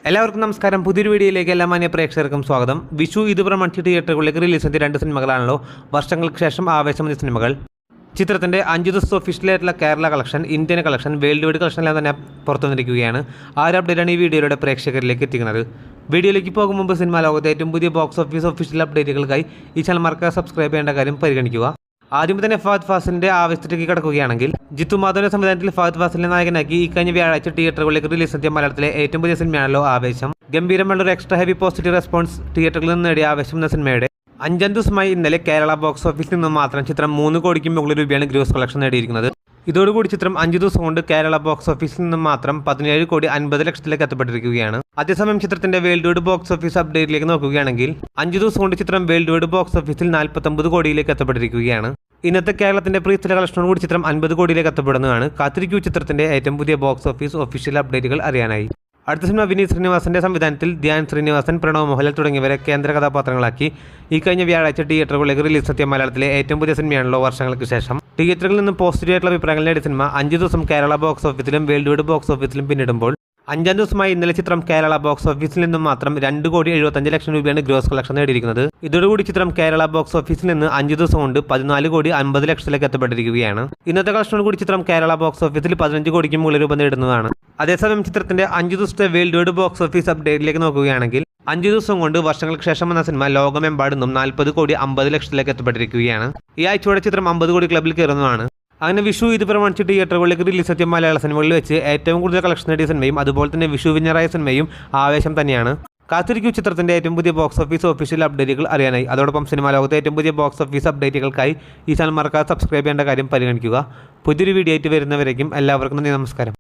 എല്ലാവർക്കും നമസ്കാരം. പുതിയൊരു വീഡിയോയിലേക്ക് എല്ലാ മാന്യ പ്രേക്ഷകർക്കും സ്വാഗതം. വിഷു ഇത് പ്രമാണിച്ച് തിയേറ്ററുകളിലേക്ക് റിലീസ് ചെയ്ത 2 സിനിമകളാണല്ലോ വർഷങ്ങൾക്ക് ശേഷം ആവേശം എന്ന സിനിമകൾ. ചിത്രത്തിൻ്റെ 5 ദിവസത്തെ ഒഫീഷ്യലായിട്ടുള്ള Kerala collection, Indian collection, world wide collection എല്ലാം തന്നെ പുറത്തു വന്നിരിക്കുകയാണ്. ആ ഒരു അപ്ഡേറ്റാണ് ഈ വീഡിയോയുടെ പ്രേക്ഷകരിലേക്ക് എത്തിക്കുന്നത്. വീഡിയോയിലേക്ക് പോകും മുമ്പ് സിനിമാ ലോകത്തെ ഏറ്റവും പുതിയ ബോക്സ് ഓഫീസ് ഒഫീഷ്യൽ അപ്ഡേറ്റുകൾക്കായി ഈ ചാനൽ മറക്കാതെ സബ്സ്ക്രൈബ് ചെയ്യേണ്ട കാര്യം പരിഗണിക്കുക. ആദ്യം തന്നെ ഫഹദ് ഫാസിലിന്റെ ആവേശത്തിലേക്ക് കടക്കുകയാണെങ്കിൽ, ജിത്തു മാധവന്റെ സംവിധാനത്തിൽ ഫഹദ് ഫാസിലിനെ നായകനാക്കി ഈ കഴിഞ്ഞ വ്യാഴാഴ്ച തിയേറ്ററുകളിലേക്ക് റിലീസ് എത്തിയ മലയാളത്തിലെ ഏറ്റവും പുതിയ സിനിമയാണല്ലോ ആവേശം. ഗംഭീരമുള്ള ഒരു എക്സ്ട്രാ ഹെവി പോസിറ്റീവ് റെസ്പോൺസ് തിയേറ്ററിൽ നിന്ന് നേടിയ ആവേശം എന്ന സിനിമയുടെ 5 ദിവസമായി ഇന്നലെ കേരള ബോക്സ് ഓഫീസിൽ നിന്ന് മാത്രം ചിത്രം 3 കോടിക്ക് മുകളിൽ രൂപയാണ് ഗ്രോസ് കളക്ഷൻ നേടിയിരിക്കുന്നത്. ഇതോടുകൂടി ചിത്രം 5 ദിവസം കൊണ്ട് കേരള ബോക്സ് ഓഫീസിൽ നിന്ന് മാത്രം 17 കോടി 50 ലക്ഷത്തിലേക്ക് എത്തപ്പെട്ടിരിക്കുകയാണ്. അതേസമയം ചിത്രത്തിന്റെ വേൾഡ് വൈഡ് ബോക്സ് ഓഫീസ് അപ്ഡേറ്റിലേക്ക് നോക്കുകയാണെങ്കിൽ, 5 ദിവസം കൊണ്ട് ചിത്രം വേൾഡ് വൈഡ് ബോക്സ് ഓഫീസിൽ 49 കോടിയിലേക്ക് എത്തപ്പെട്ടിരിക്കുകയാണ്. ഇന്നത്തെ കേരളത്തിന്റെ പ്രീസ്ഥല കളക്ഷനോട് കൂടി ചിത്രം 50 കോടിയിലേക്ക് എത്തപ്പെടുന്നതാണ്. കാത്തിരിക്കൂ ചിത്രത്തിന്റെ ഏറ്റവും പുതിയ ബോക്സ് ഓഫീസ് ഒഫീഷ്യൽ അപ്ഡേറ്റുകൾ അറിയാനായി. അടുത്ത സിനിമ വിനീത് ശ്രീനിവാസന്റെ സംവിധാനത്തിൽ ധ്യാൻ ശ്രീനിവാസൻ, പ്രണവ് മോഹൻലാൽ തുടങ്ങിയവരെ കേന്ദ്ര കഥാപാത്രങ്ങളാക്കി ഈ കഴിഞ്ഞ വ്യാഴാഴ്ച തിയേറ്ററുകളിലേക്ക് റിലീസ് എത്തിയ മലയാളത്തിലെ ഏറ്റവും പുതിയ സിനിമയാണല്ലോ വർഷങ്ങൾക്ക് ശേഷം. തിയേറ്ററുകളിൽ നിന്ന് പോസിറ്റീവ് ആയിട്ടുള്ള അഭിപ്രായങ്ങൾ നേടിയ സിനിമ 5 ദിവസം കേരള ബോക്സ് ഓഫീസിലും വേൾഡ് വൈഡ് ബോക്സ് ഓഫീസിലും പിന്നിടുമ്പോൾ, 5 ദിവസമായി ഇന്നലെ ചിത്രം കേരള ബോക്സ് ഓഫീസിൽ നിന്നും മാത്രം 2 കോടി 75 ലക്ഷം രൂപയാണ് ഗ്രോസ് കളക്ഷൻ നേടിയിരിക്കുന്നത്. ഇതോടുകൂടി ചിത്രം കേരള ബോക്സ് ഓഫീസിൽ നിന്ന് 5 ദിവസം കൊണ്ട് 14 കോടി 50 ലക്ഷത്തിലേക്ക് എത്തപ്പെട്ടിരിക്കുകയാണ്. ഇന്നത്തെ കളക്ഷനോട് കൂടി ചിത്രം കേരള ബോക്സ് ഓഫീസിൽ 15 കോടിക്ക് മുകളിൽ രൂപ നേടുന്നതാണ്. അതേസമയം ചിത്രത്തിന്റെ 5 ദിവസത്തെ വേൾഡ് വൈഡ് ബോക്സ് ഓഫീസ് അപ്ഡേറ്റിലേക്ക് നോക്കുകയാണെങ്കിൽ, 5 ദിവസം കൊണ്ട് വർഷങ്ങൾക്ക് ശേഷം എന്ന സിനിമ ലോകമെമ്പാടും 40 കോടി 50 ലക്ഷത്തിലേക്ക് എത്തപ്പെട്ടിരിക്കുകയാണ്. ഈ ആഴ്ചയോടെ ചിത്രം 50 കോടി ക്ലബിൽ കയറുന്നതാണ്. അങ്ങനെ വിഷു ഇത് പ്രമാണിച്ച് തിയേറ്ററുകളിലേക്ക് റിലീസ് എത്തിയ മലയാള സിനിമകളിൽ വെച്ച് ഏറ്റവും കൂടുതൽ കളക്ഷൻ നേടിയ സിനിമയും അതുപോലെ തന്നെ വിഷു വിന്നറായ സിനിമയും ആവേശം തന്നെയാണ്. കാത്തിരിക്കൂ ചിത്രത്തിന്റെ ഏറ്റവും പുതിയ ബോക്സ് ഓഫീസ് ഒഫീഷ്യൽ അപ്ഡേറ്റുകൾ അറിയാനായി. അതോടൊപ്പം സിനിമാ ലോകത്തെ ഏറ്റവും പുതിയ ബോക്സ് ഓഫീസ് അപ്ഡേറ്റുകൾക്കായി ഈ ചാനൽ മറക്കാതെ സബ്സ്ക്രൈബ് ചെയ്യേണ്ട കാര്യം പരിഗണിക്കുക. പുതിയൊരു വീഡിയോ ആയിട്ട് വരുന്നവരേക്കും എല്ലാവർക്കും നന്ദി, നമസ്കാരം.